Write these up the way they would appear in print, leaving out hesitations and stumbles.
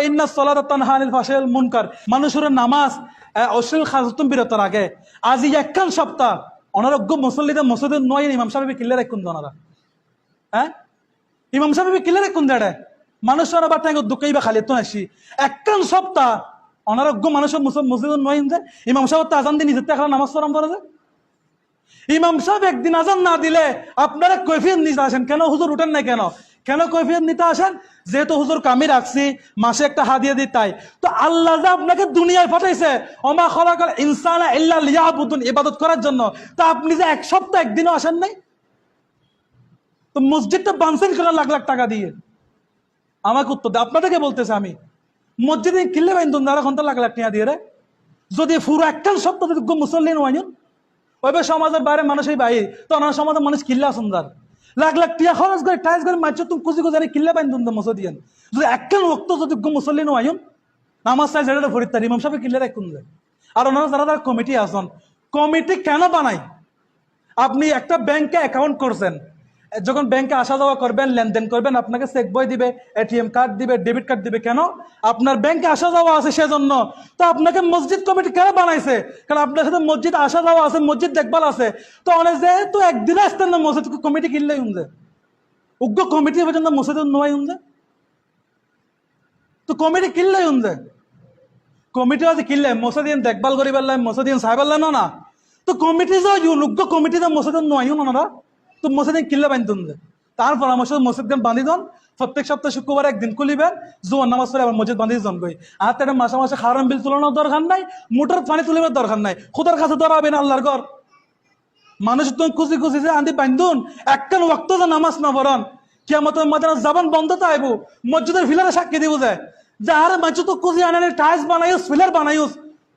ইন্নাস সালাতা তানহা আনিল ফাহশাই ওয়াল মুনকার, মানুষের নামাজ অশ্লীল খাজতুম বিরত রাখে। আজি একখান সপ্তাহ অনারোগ্য মুসল্লিদে মসজিদে নয় ইমাম সাহেব কিল্লে রাখুন দনারা, হ্যাঁ ইমাম সাহেব কিল্লে রাখুন দেড়ে মানুষের আবার টাইম দুঃখই বা খালি তো আসি একখান সপ্তাহ অনারোগ্য মানুষের মসজিদে নয় যে ইমাম সাহেব তো আজান দিয়ে নিজের টাকা নামাজ পড়াম করে যে ইমাম সাহেব একদিন আজান না দিলে আপনারা কৈফিয়ত নিতে আসেন কেন? হুজুর উঠেন নাই কেন? কেন কৈফিয়ত নিতে আসেন? যেহেতু হুজুর কামি রাখছি, মাসে একটা হাদিয়া দিই তাই। তো আল্লাহ যে আপনাকে দুনিয়ায় পাঠাইছে ওমা খালাকাল ইনসানা ইল্লা লিয়াবুদুন, ইবাদত করার জন্য, তো আপনি যে এক সপ্তাহ একদিনও আসেন নাই, তো মসজিদটা বানছেন কেন লাখ লাখ টাকা দিয়ে? আমাকে উত্তর দেয়, আপনাদেরকে বলতেছে আমি মসজিদে কিনলে বাইন্দুন যারা ঘন্টা লাখ লাখ টাকা দিয়ে রে, যদি পুরো একখান সপ্তাহ যদি মুসল্লি নয় ওইভাবে সমাজের বাইরে মানুষই বাইরে, তো ওনার সমাজের মানুষ কিল্লা সুন্দর লাখ লাখ টিয়া খরচ করে টাইস করে মাছ তুমি কুচি কুচারি কিল্লা বাইন্দুন মসজিদিয়ান, যদি একখান রক্ত যদি মুসল্লি নয় নামাজ চাই যেটা ফরিদ ইমাম সাহেব কিল্লা রাখুন যায়। আর ওনারা যারা তারা কমিটি আসন, কমিটি কেন বানায়? আপনি একটা ব্যাংকে অ্যাকাউন্ট করছেন, যখন ব্যাংকে আসা যাওয়া করবেন, লেনদেন করবেন, আপনাকে চেক বই দিবে, এটিএম কার্ড দিবে, ডেবিট কার্ড দিবে। কেন? আপনার ব্যাংকে আসা যাওয়া আছে সেজন্য। তো আপনাকে মসজিদ কমিটি কেন বানাইছে? কারণ আপনার সাথে মসজিদ আসা যাওয়া আছে, মসজিদ দেখভাল আছে। তো অনেক যেহেতু একদিনে আসতেন না মসজিদ কমিটি কিনলেই উনছে উগ্র কমিটি পর্যন্ত মসজিদ নয় উনছে, তো কমিটি কিনলেই উনছে কমিটি আছে কিনলে মসজিদ দেখভাল করি পারলাম, মসজিদ সাহেব পারলাম না। তো কমিটি যে উগ্র কমিটি যে মসজিদ নয় ওনারা, তো মসজিদ কিল্লা বান্ধন দেয়। তার পরামর্শ মসজিদ বান্ধি দন, প্রত্যেক সপ্তাহে শুক্রবার একদিন খুলিবেন, জোয়ার নামাজ পড়ে আবার মসজিদ বান্ধি জন গই। আর তার মাসে মাসে হারাম বিল তুলানোর দরকার নাই, মোটর পানি তুলিবার দরকার নাই, খুদার কাছে ধরাবেন আল্লাহর ঘর। মানুষ তুমি খুশি খুশি যে আন্দি বান্ধুন একখান ওয়াক্ত যে নামাজ না পড়ন, কিয়ামতের মধ্যে জবান বন্ধ তো আইব, মসজিদের ফিলারে সাক্ষী দিব যায় যে আরে মানুষ তো খুশি আনে টাইলস বানাইস, ফিলার বানাইস,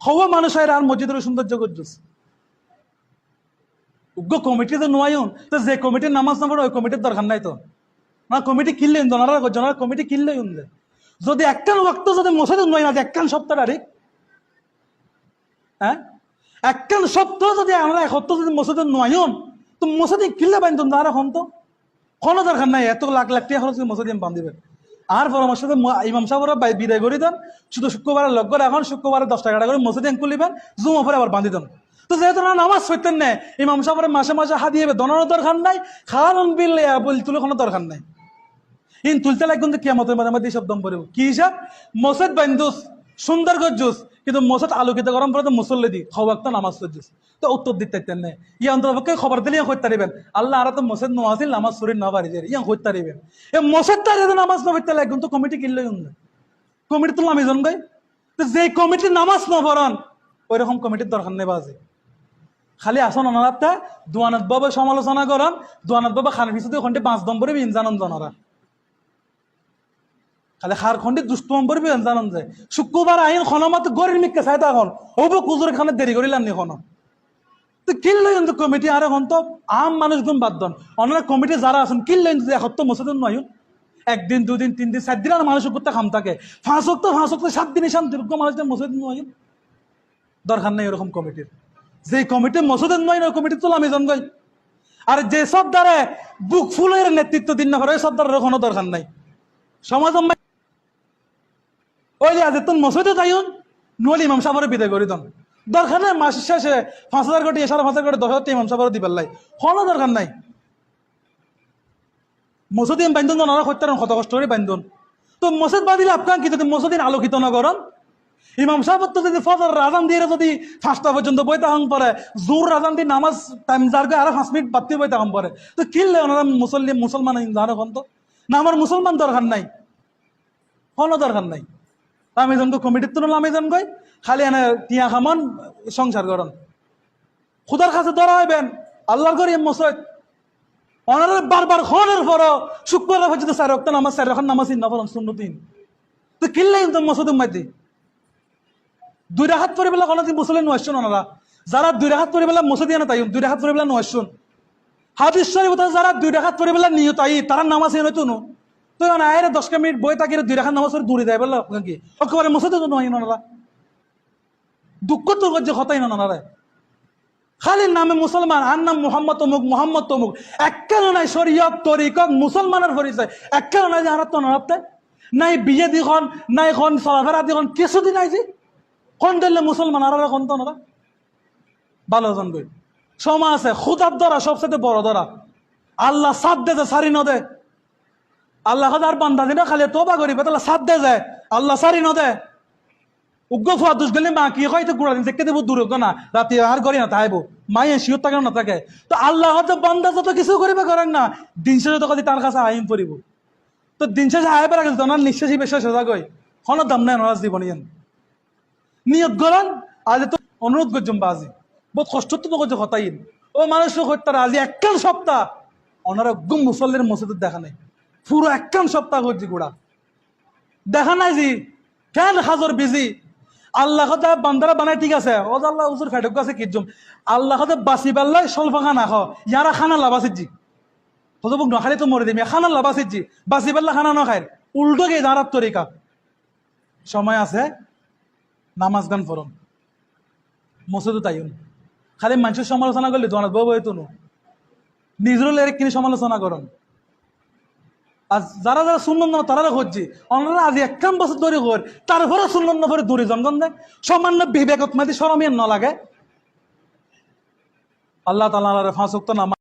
হওয়া মানুষ হয় আর মসজিদের সৌন্দর্য করছিস। উগ্র কমিটিতে নোয়ায়ুন, তো যে কমিটির নামাজ না পড়ে ওই কমিটির দরকার নাই। তো না কমিটি কিনলেন জনারা কমিটি কিনলেই উনলে যদি একখান ওয়াক্ত যদি মসজিদ নয় না, একখান সপ্তাহ তারিখ, হ্যাঁ একখান সপ্তাহ যদি আমরা এক সপ্তাহ যদি মসজিদে নয়ন, তো মসজিদে কিনলে বান্ধন আর এখন তো কোনো দরকার নাই, এত লাখ লাখ টাকা খরচ মসজিদ বান্ধিবেন। আর পরামর্শ ইমাম সাহেবরা বিদায় করে দেন, শুধু শুক্রবারে লগ করে এখন শুক্রবারে 10 টাকা করে মসজিদ খুলিবেন, জুমা পরে আবার বান্ধি দেন। তো যেহেতু না নামাজ পড়তেন না, ইমাম সাহেবের মাসে মাসে হাদিয়ে দনারও দরকার নাই, খাওয়ান বিল তুলে কোনো দরকার নাই। ইন তুলতে লাগবেন যে কিয়ামতের মধ্যে সব দম পড়ব কি হিসাব? মসজিদ বান্ধুস সুন্দর গজ্জুস, কিন্তু মসজিদ আলোকিত গরম পরে তো মুসল্লি দি খবর তো নামাজ পড়ছিস, তো উত্তর দিতে না ইয়া অন্তপক্ষে খবর দিলে ইয়া করতে পারিবেন আল্লাহ আর তো মসজিদ নোয়াজিল নামাজ শরীর না পারি ইয়া করতে পারিবেন। এ মসজিদ তার নামাজ না পড়তে লাগবেন, তো কমিটি কিনলে কমিটি তো নামি জন গাই, তো যে কমিটির নামাজ না পড়ান ওই রকম কমিটির দরকার নেই। বাজে খালি আসন অনারাতে দোয়ানাত বাবা সমালোচনা করেন, দোয়ানাত বাবা খান পিছু 5 নম্বরে ইনজানন জনারা খালি খার খন্ডে দুষ্টম পড়বি জানান যায়। শুক্রবার আইন খনমত গরির মিকে চাই তখন হবো কুজুর খানে দেরি করিলাম নি এখন, তো কিনলো কিন্তু কমিটি আর এখন তো আম মানুষ গুণ বাদ দন অনেক কমিটি যারা আছেন কিনলো কিন্তু এখন মসজিদ নয় একদিন 2 দিন 3 দিন 4 দিন আর মানুষের করতে খাম থাকে 5 সপ্তাহ 7 দিন শান্তিযোগ্য মানুষদের মসজিদ নয় দরকার নেই এরকম কমিটির। যে কমিটি মসজিদের নয় ওই কমিটি তো আমি জনগই। আর যে সব দ্বারা বুক ফুলের নেতৃত্ব দিন না করে ওই সব দ্বারা কোনো দরকার নাই। সমাজ ওই যে আজ তুমি মসজিদে যাইন নলি ইমাম সাহেবের বিদায় করে দেন, দরকার নেই মাস শেষে 5,000 কোটি 5,500 কোটি 10,000 ইমাম সাহেবের দিবার লাই কোনো দরকার নাই। মসজিদ বান্ধন ওনারা করতে কত কষ্ট করে বান্ধন, তো মসজিদ বাঁধিলে আপনার কি যদি মসজিদ আলোকিত না করেন, ইমাম সাহেব তো যদি ফজর রাজান দিয়ে যদি 5টা পর্যন্ত বইতে হং পরে, জোর রাজান দিয়ে নামাজ টাইম যার আরো 5 মিনিট বাড়তি বইতে হং পরে, তো কিনলে ওনারা মুসলমান জানো এখন তো না আমার মুসলমান দরকার নাই, কোনো দরকার নাই। আমি জনকে কমিটির তো আমি জন গই খালি এনে টিয়া খামান সংসার করেন, খুদার কাছে ধরা হইবেন আল্লাহর ঘরে মসজিদ ওনারা বারবার খনের পর শুক্রবার পর্যন্ত 4 ওয়াক্ত নামাজ 4 রাকাত নামাজ না পড়েন সুন্নতিন, তো কিনলে কিন্তু মসজিদ মাইতে 2 রাকাত পড়ে বেলা কোনো দিন মুসলিম নয়শন ওনারা যারা 2 রাকাত পড়ে বেলা মসজিদ না তাই 2 রাকাত পড়ে বেলা নয়শন হাদিস শরীফ যারা 2 রাকাত পড়ে বেলা নিয়ত আই তারা নামাজ এনে তো তো আয়ের 10 মিনিট বই তাকে 2 রাকাত নামাজ পড়ে দূরে দেয় বললো কি একেবারে মসজিদে তো নয় ওনারা দুঃখ তো যে কথাই না ওনারা খালি নামে মুসলমান আর নাম মোহাম্মদ তমুক এককাল নাই শরীয়ত তরিকত মুসলমানের পরিচয় এককাল নাই যে হারাত নড়াতে নাই বিয়ে দিখন নাই খন চলাফেরা দিখন কিছুদিন আইছি কোন দিলে মুসলমান আর কোন তো না ভালো জন গই সময় আছে খুদার ধরা সবচেয়ে বড় ধরা আল্লাহ সাথ দে সারি ন দে আল্লাহ আর বান্দা দিনা খালি তোবা করিবে তাহলে সাথ দে যায় আল্লাহ সারি ন দে উগ্র ফুয়া দুষ গেলে মা কি হয়তো গুড়া দিন দেখতে দেবো দূর না রাতে আর করি না তাইবো মায়ে শিওর থাকে না থাকে তো আল্লাহ হয়তো বান্দা যত কিছু করিবে করেন না দিন শেষে তো তার কাছে আইন পড়িব তো দিন শেষে আয় বেড়া গেছে তোমার নিঃশ্বাসী বেশি সোজা গই কোনো দাম নাই নরাজ জীবন নিয়ত গরন আজ তো অনুরোধ করছম বাজি বহুত কষ্ট তো করছে হতাইন ও মানুষ হত্যার আজি একখান সপ্তাহ ওনারা গুম মুসল্লির মসজিদের দেখা নেই পুরো একখান সপ্তাহ করছি গোড়া দেখা নাই জি কেন হাজর বিজি আল্লাহ বান্দারা বানায় ঠিক আছে ও আল্লাহ উজুর ফেটক আছে কিজম আল্লাহ বাসি পাল্লাই স্বল্প খানা খাও ইয়ারা খানা লাভাসির জি হতো বুক নখালে তো মরে দিবি খানা লাভাসির জি বাসি পাল্লা খানা ন খায় উল্টো গিয়ে দাঁড়ার তরিকা সময় আছে নামাজ গান ফরম মসজিদও তাইন খালি মানুষের সমালোচনা করলে দোয়ান বউ বই তো নিজেরও লেরে কিনে সমালোচনা করুন আর যারা যারা শুনলেন না তারা খুঁজছি অন্যরা আজ একখান বছর ধরে কর তারপরে শুনলেন না পরে দূরে জনগণ দেয় সামান্য বিবেকত মাতি সরমিয়ান ন লাগে আল্লাহ তাআলা ফাঁসুক্ত নামাজ